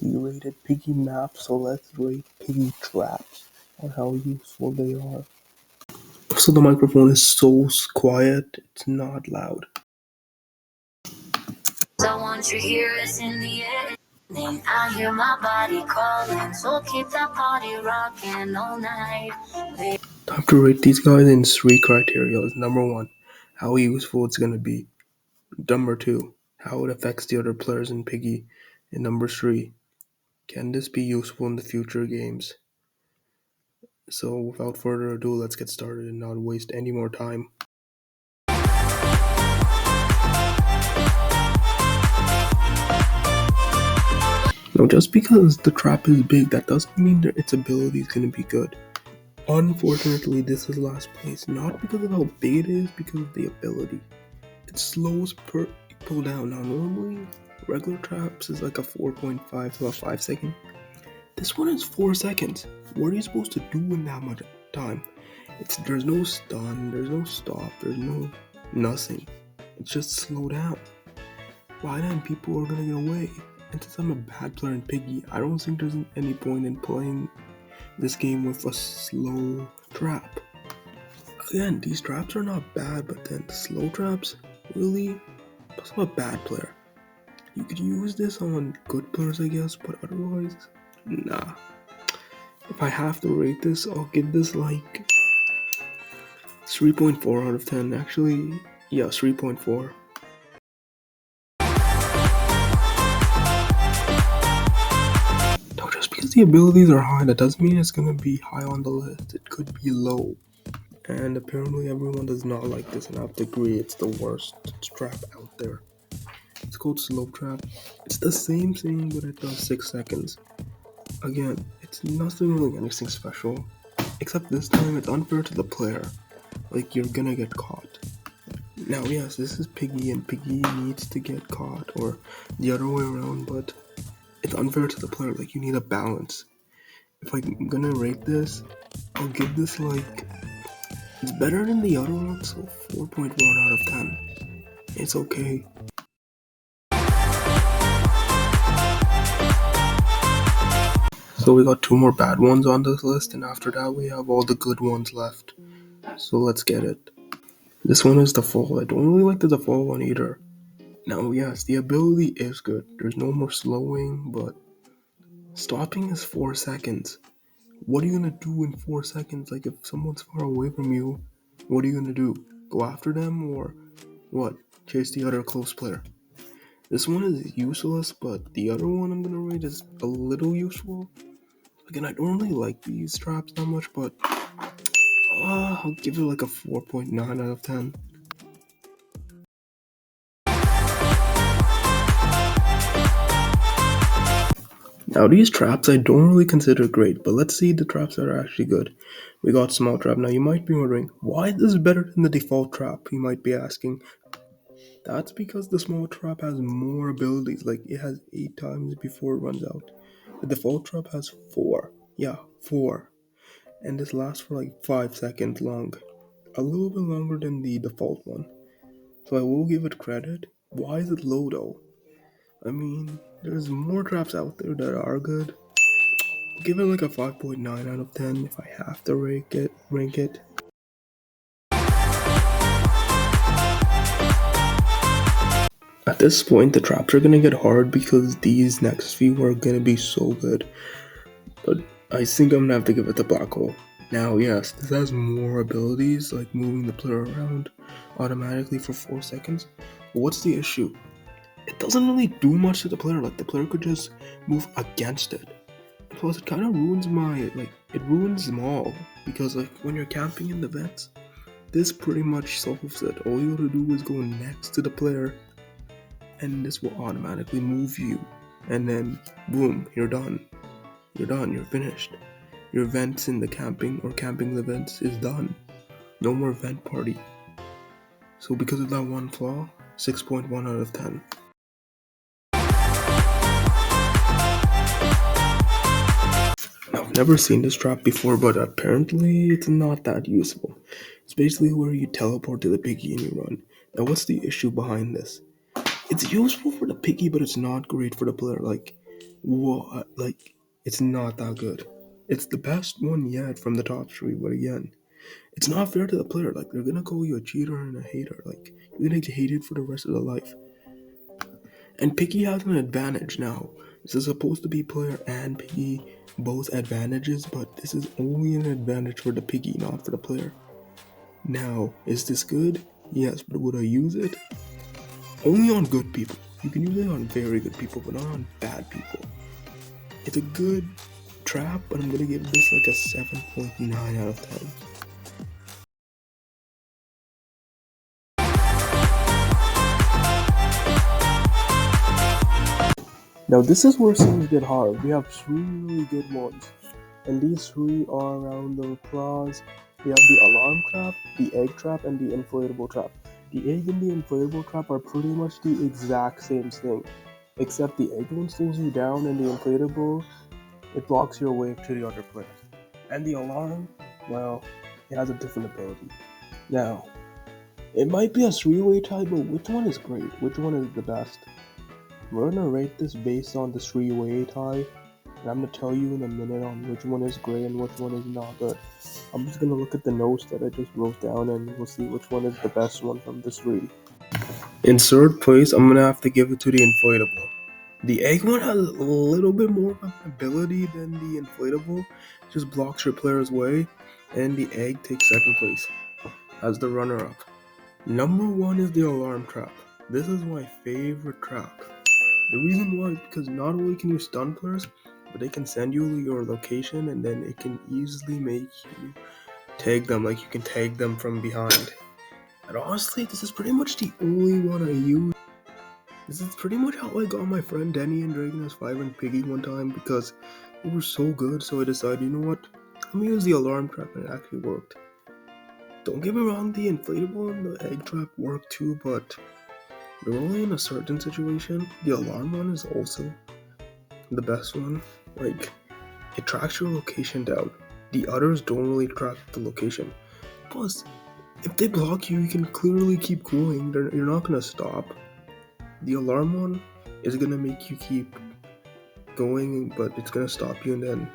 We rated Piggy maps, so let's rate Piggy traps on how useful they are. So the microphone is so quiet, it's not loud. I want you here, it's in the air. Then I hear my body calling, so keep that party rocking all night. Time to rate these guys in 3 criteria. Number 1, how useful it's gonna be. Number 2, how it affects the other players in Piggy. And number 3, can this be useful in the future games? So without further ado, let's get started and not waste any more time. Now, just because the trap is big, that doesn't mean that its ability is going to be good. Unfortunately, this is last place, not because of how big it is, because of the ability. It slows people down. Now, normally, regular traps is like a 4.5 to a 5 second. This one is 4 seconds. What are you supposed to do in that much time? There's no stun, there's no stop, there's no nothing. It's just slow down. By then, people are gonna get away. And since I'm a bad player in Piggy, I don't think there's any point in playing this game with a slow trap. Again, these traps are not bad, but then the slow traps, really? Plus I'm a bad player. You could use this on good players, I guess, but otherwise, nah. If I have to rate this, I'll give this like 3.4 out of 10. Actually, yeah, 3.4. Now, just because the abilities are high, that doesn't mean it's gonna be high on the list. It could be low. And apparently everyone does not like this, and I have to agree it's the worst trap out there. It's called slow trap. It's the same thing, but it does 6 seconds. Again, it's nothing really anything special, except this time it's unfair to the player. Like, you're gonna get caught. Now, yes, this is Piggy, and Piggy needs to get caught, or the other way around, but it's unfair to the player. Like, you need a balance. If I'm gonna rate this, I'll give this like, it's better than the other one, so 4.1 out of 10. It's okay. So we got 2 more bad ones on this list, and after that we have all the good ones left. So let's get it. This one is the fall. I don't really like the default one either. Now, yes, the ability is good. There's no more slowing, but stopping is 4 seconds. What are you gonna do in 4 seconds? Like, if someone's far away from you, what are you gonna do? Go after them, or what? Chase the other close player? This one is useless, but the other one I'm gonna rate is a little useful. Again, I don't really like these traps that much, but I'll give it like a 4.9 out of 10. Now, these traps I don't really consider great, but let's see the traps that are actually good. We got small trap. Now, you might be wondering, why is this better than the default trap? You might be asking. That's because the small trap has more abilities, like it has 8 times before it runs out. The default trap has 4. Yeah, 4. And this lasts for like 5 seconds long. A little bit longer than the default one. So I will give it credit. Why is it low though? I mean, there's more traps out there that are good. I'll give it like a 5.9 out of 10 if I have to rank it. At this point, the traps are gonna get hard because these next few are gonna be so good. But I think I'm gonna have to give it the black hole. Now, yes, this has more abilities, like moving the player around automatically for 4 seconds. But what's the issue? It doesn't really do much to the player. Like, the player could just move against it. Plus, it kind of ruins it ruins them all. Because, like, when you're camping in the vents, this pretty much solves it. All you gotta do is go next to the player, and this will automatically move you. And then, boom, you're done. You're finished. Your vents in the camping or camping the vents is done. No more vent party. So because of that one flaw, 6.1 out of 10. I've never seen this trap before, but apparently it's not that useful. It's basically where you teleport to the piggy and you run. Now, what's the issue behind this? It's useful for the piggy, but it's not great for the player. Like, What? Like, it's not that good. It's the best one yet from the top three, but again, it's not fair to the player. Like, they're gonna call you a cheater and a hater. Like, you're gonna get hated for the rest of the life. And Piggy has an advantage now. This is supposed to be player and Piggy both advantages, but this is only an advantage for the Piggy, not for the player. Now, is this good? Yes, but would I use it? Only on good people. You can use it on very good people, but not on bad people. It's a good trap, but I'm gonna give this like a 7.9 out of 10. Now this is where things get hard. We have three really good ones, and these three are around the claws. We have the alarm trap, the egg trap, and the inflatable trap. The egg and the inflatable trap are pretty much the exact same thing, except the egg one slows you down, and the inflatable, it blocks your way to the other player. And the alarm, well, it has a different ability. Now, it might be a three-way tie, but which one is great? Which one is the best? We're gonna rate this based on the three-way tie, and I'm gonna tell you in a minute on which one is great and which one is not good. I'm just gonna look at the notes that I just wrote down, and we'll see which one is the best one from the three. In third place, I'm gonna have to give it to the inflatable. The egg one has a little bit more of an ability than the inflatable, just blocks your player's way, and the egg takes second place as the runner-up. Number one is the alarm trap. This is my favorite trap. The reason why is because not only can you stun players, but they can send you your location and then it can easily make you tag them, like you can tag them from behind. And honestly, this is pretty much the only one I use. This is pretty much how I got my friend Denny and Dragon S5 and Piggy one time because they were so good, so I decided, you know what, I'm gonna use the alarm trap, and it actually worked. Don't get me wrong, the inflatable and the egg trap work too, but they're only in a certain situation. The alarm one is also the best one. Like, it tracks your location down. The others don't really track the location. Plus, if they block you, you can clearly keep going. You're not gonna stop. The alarm one is gonna make you keep going, but it's gonna stop you and then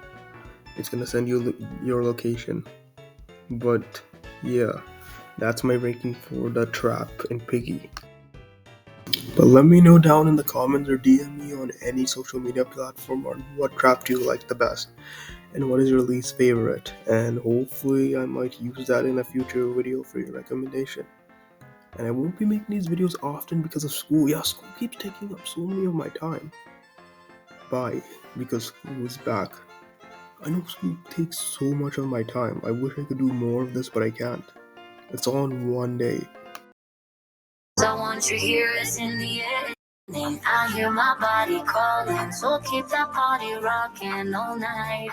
it's gonna send you your location. But yeah, that's my ranking for the trap and Piggy. But let me know down in the comments or DM me on any social media platform on what trap do you like the best and what is your least favorite, and hopefully I might use that in a future video for your recommendation. And I won't be making these videos often because of school. Yeah, school keeps taking up so many of my time. Bye, because school is back. I know school takes so much of my time. I wish I could do more of this, but I can't. It's all in one day. I want you here as in the air. I hear my body calling, so keep that party rocking all night.